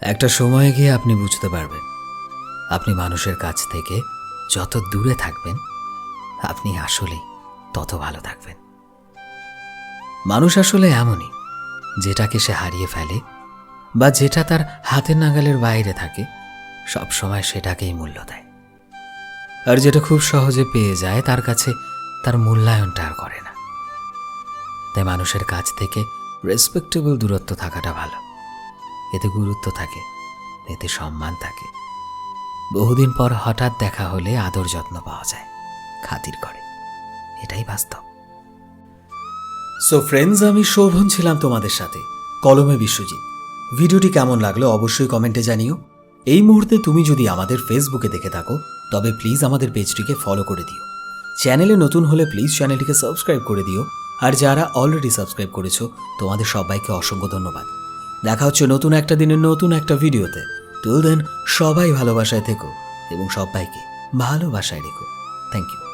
একটা সময়ে গিয়ে আপনি বুঝতে পারবেন আপনি মানুষের কাছ থেকে যত দূরে থাকবেন আপনি আসলেই তত ভালো থাকবেন। মানুষ আসলে এমনই, যেটাকে সে হারিয়ে ফেলে বা যেটা তার হাতের নাগালের বাইরে থাকে সব সময় সেটাকেই মূল্য দেয়, আর যেটা খুব সহজে পেয়ে যায় তার কাছে তার মূল্যায়নটা আর করে না। তাই মানুষের কাছ থেকে রেসপেক্টেবল দূরত্ব থাকাটা ভালো। এতে গুরুত্ব থাকে, এতে সম্মান থাকে। বহুদিন পর হঠাৎ দেখা হলে আদর যত্ন পাওয়া যায়, খাতির করে, এটাই বাস্তব। সো ফ্রেন্ডস, আমি শোভন ছিলাম তোমাদের সাথে, কলমে বিশ্বজিৎ। ভিডিওটি কেমন লাগলো অবশ্যই কমেন্টে জানিও। এই মুহূর্তে তুমি যদি আমাদের ফেসবুকে দেখে থাকো তবে প্লিজ আমাদের পেজটিকে ফলো করে দিও। চ্যানেলে নতুন হলে প্লিজ চ্যানেলটিকে সাবস্ক্রাইব করে দিও। আর যারা অলরেডি সাবস্ক্রাইব করেছো তোমাদের সবাইকে অসংখ্য ধন্যবাদ। দেখা হচ্ছে নতুন একটা দিনের নতুন একটা ভিডিওতে। টিল দেন সবাই ভালোবাসায় থেকো এবং সবাইকে ভালোবাসায় রেখো। Thank you.